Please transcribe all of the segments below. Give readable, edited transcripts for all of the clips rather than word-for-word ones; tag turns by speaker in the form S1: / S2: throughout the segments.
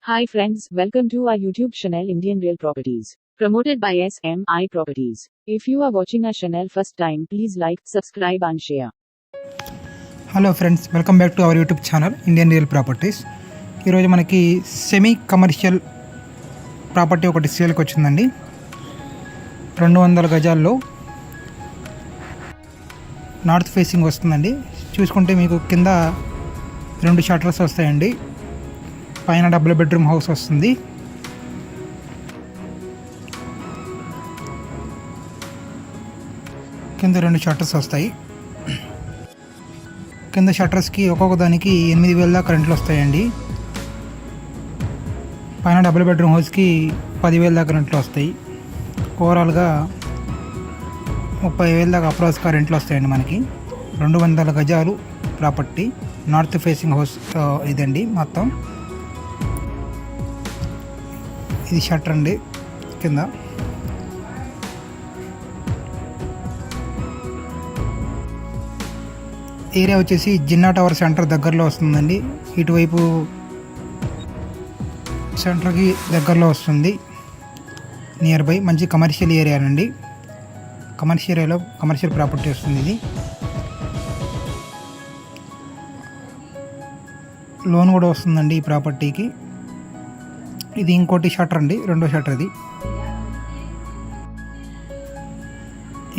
S1: Hi friends, welcome to our YouTube channel Indian Real Properties, promoted by SMI Properties. If you are watching our channel first time, please like, subscribe and share.
S2: Hello friends, welcome back to our YouTube channel Indian real properties. ఈరోజు మనకి semi commercial property ఒకటి సేల్కి వచ్చిందండి. 200 గజాల్లో north facing వస్తుందండి. చూసుకుంటే మీకు కింద 2 షట్టర్స్ వస్తాయండి. పైన డబుల్ బెడ్రూమ్ హౌస్ వస్తుంది. కింద 2 షట్టర్స్ వస్తాయి. కింద షట్టర్స్కి ఒక్కొక్క దానికి 8,000 దాకా రెంట్లు వస్తాయండి. పైన డబుల్ బెడ్రూమ్ హౌస్కి 10,000 దాకా రెంట్లు వస్తాయి. ఓవరాల్గా 30,000 దాకా అప్రాక్స్గా రెంట్లు వస్తాయండి. మనకి 200 గజాలు ప్రాపర్టీ, నార్త్ ఫేసింగ్ హౌస్ ఇదండి. మొత్తం ఇది షట్టర్ అండి. కింద ఏరియా వచ్చేసి జిన్నా టవర్ సెంటర్ దగ్గరలో వస్తుందండి. ఇటువైపు సెంటర్కి దగ్గరలో వస్తుంది. నియర్ బై మంచి కమర్షియల్ ఏరియా అండి. కమర్షియల్ ఏరియాలో కమర్షియల్ ప్రాపర్టీ వస్తుంది. ఇది లోన్ కూడా వస్తుందండి ఈ ప్రాపర్టీకి. ఇది ఇంకోటి షట్టర్ అండి, రెండో షట్టర్ ఇది.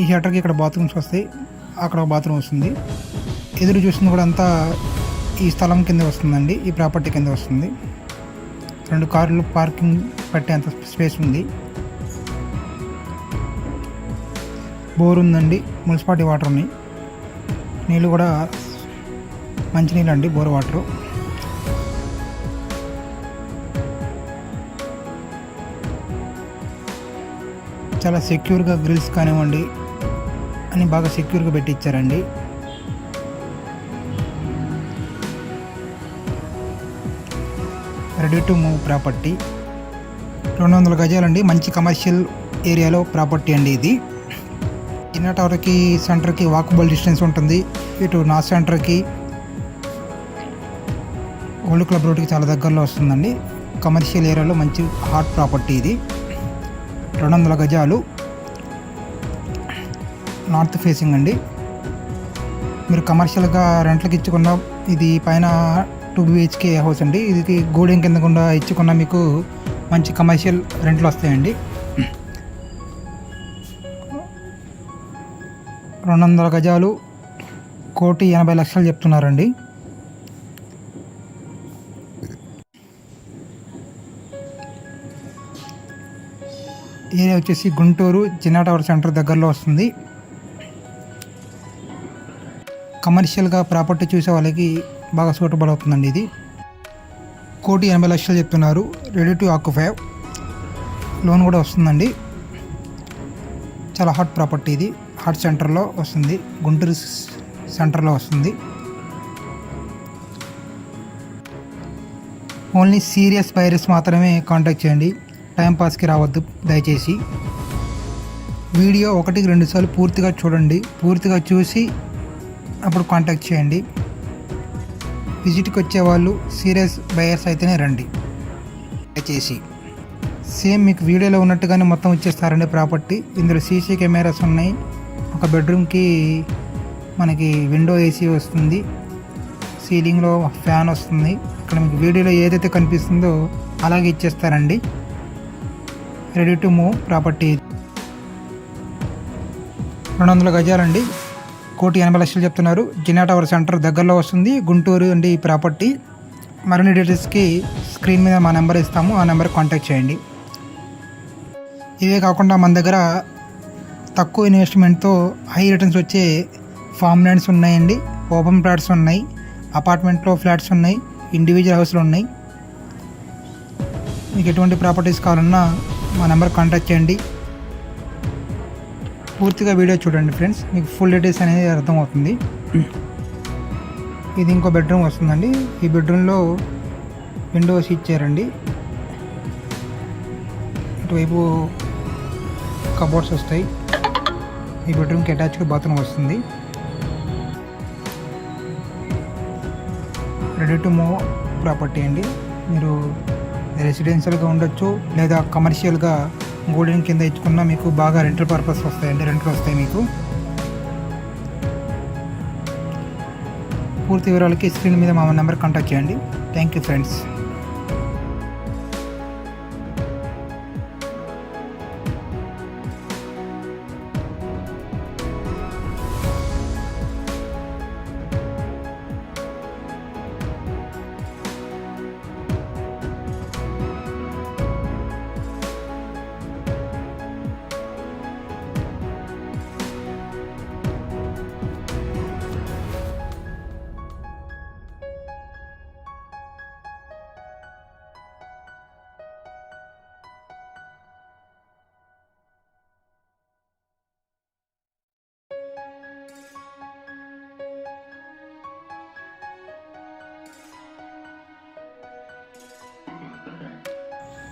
S2: ఈ షట్టర్కి ఇక్కడ బాత్రూమ్స్ వస్తాయి, అక్కడ బాత్రూమ్ వస్తుంది. ఎదురు చూస్తుంది కూడా అంతా ఈ స్థలం కింద వస్తుందండి, ఈ ప్రాపర్టీ కింద వస్తుంది. 2 కార్లు పార్కింగ్ పెట్టేంత స్పేస్ ఉంది. బోర్ ఉందండి, మున్సిపాలిటీ వాటర్ ఉన్నాయి. నీళ్ళు కూడా మంచినీళ్ళు అండి, బోర్ వాటరు. చాలా సెక్యూర్గా గ్రిల్స్ కానివ్వండి అని బాగా సెక్యూర్గా పెట్టించారండి. Ready to move property. 200 గజాలండి. మంచి కమర్షియల్ ఏరియాలో ప్రాపర్టీ అండి ఇది. జిన్నా టవర్కి సెంటర్కి వాకబుల్ డిస్టెన్స్ ఉంటుంది. ఇటు నార్త్ సెంటర్కి, ఓల్డ్ క్లబ్ రోడ్కి చాలా దగ్గరలో వస్తుందండి. కమర్షియల్ ఏరియాలో మంచి హాట్ ప్రాపర్టీ ఇది. 200 గజాలు నార్త్ ఫేసింగ్ అండి. మీరు కమర్షియల్గా రెంట్లకు ఇచ్చుకున్న ఇది పైన 2 BHK హౌస్ అండి. ఇది గూడెం కింద గుండా ఇచ్చుకున్న మీకు మంచి కమర్షియల్ రెంట్లు వస్తాయండి. 200 గజాలు 1,80,00,000 చెప్తున్నారండి. ఏరియా వచ్చేసి గుంటూరు జిన్నా టవర్ సెంటర్ దగ్గరలో వస్తుంది. కమర్షియల్గా ప్రాపర్టీ చూసే వాళ్ళకి బాగా సూటబుల్ అవుతుందండి. ఇది 1,80,00,000 చెప్తున్నారు. Ready to occupy. లోన్ కూడా వస్తుందండి. చాలా హాట్ ప్రాపర్టీ ఇది. హాట్ సెంటర్లో వస్తుంది, గుంటూరు సెంటర్లో వస్తుంది. ఓన్లీ సీరియస్ బయర్స్ మాత్రమే కాంటాక్ట్ చేయండి. టైంపాస్కి రావద్దు దయచేసి. వీడియో 1-2 సార్లు పూర్తిగా చూడండి. పూర్తిగా చూసి అప్పుడు కాంటాక్ట్ చేయండి. విజిట్కి వచ్చేవాళ్ళు సీరియస్ బయర్స్ అయితేనే రండి దయచేసి. సేమ్ మీకు వీడియోలో ఉన్నట్టుగానే మొత్తం వచ్చేస్తారండి ప్రాపర్టీ. ఇందులో సీసీ కెమెరాస్ ఉన్నాయి. ఒక బెడ్రూమ్కి మనకి విండో ఏసీ వస్తుంది. సీలింగ్లో ఫ్యాన్ వస్తుంది. ఇక్కడ మీకు వీడియోలో ఏదైతే కనిపిస్తుందో అలాగే ఇచ్చేస్తారండి. Ready to move property. 200 గజాలండి. 1,80,00,000 చెప్తున్నారు. జిన్నా టవర్ సెంటర్ దగ్గరలో వస్తుంది, గుంటూరు అండి ఈ ప్రాపర్టీ. మరిన్ని డీటెయిల్స్కి స్క్రీన్ మీద మా నెంబర్ ఇస్తాము, ఆ నెంబర్ కాంటాక్ట్ చేయండి. ఇవే కాకుండా మన దగ్గర తక్కువ ఇన్వెస్ట్మెంట్తో హై రిటర్న్స్ వచ్చే ఫామ్ ల్యాండ్స్ ఉన్నాయండి. ఓపెన్ ప్లాట్స్ ఉన్నాయి, అపార్ట్మెంట్లో ఫ్లాట్స్ ఉన్నాయి, ఇండివిజువల్ హౌస్లు ఉన్నాయి. మీకు ఎటువంటి ప్రాపర్టీస్ కావాలన్నా మా నెంబర్ కాంటాక్ట్ చేయండి. పూర్తిగా వీడియో చూడండి ఫ్రెండ్స్, మీకు ఫుల్ డీటెయిల్స్ అనేది అర్థమవుతుంది. ఇది ఇంకో బెడ్రూమ్ వస్తుందండి. ఈ బెడ్రూమ్లో విండోస్ ఇచ్చారండి. ఇటువైపు కబోర్డ్స్ వస్తాయి. ఈ బెడ్రూమ్కి అటాచ్డ్ బాత్రూమ్ వస్తుంది. రెడీ టు మూవ్ ప్రాపర్టీ అండి. మీరు రెసిడెన్షియల్గా ఉండొచ్చు లేదా కమర్షియల్గా గోల్డెన్ కింద ఇచ్చుకున్న మీకు బాగా రెంటల్ పర్పస్ వస్తాయండి, రెంట్లు వస్తాయి మీకు. పూర్తి వివరాలకి స్క్రీన్ మీద మా నెంబర్ కాంటాక్ట్ చేయండి. Thank you friends.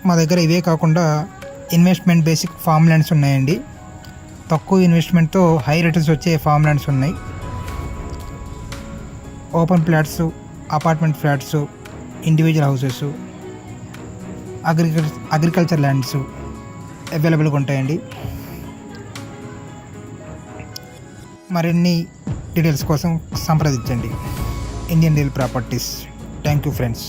S2: మా దగ్గర ఇవే కాకుండా ఇన్వెస్ట్మెంట్ బేసిక్ ఫామ్ ల్యాండ్స్ ఉన్నాయండి. తక్కువ ఇన్వెస్ట్మెంట్తో హై రిటర్న్స్ వచ్చే ఫామ్ ల్యాండ్స్ ఉన్నాయి. Open flats, apartment flats, individual houses, agriculture lands అవైలబుల్గా ఉంటాయండి. మరిన్ని డీటెయిల్స్ కోసం సంప్రదించండి Indian real properties. Thank you friends.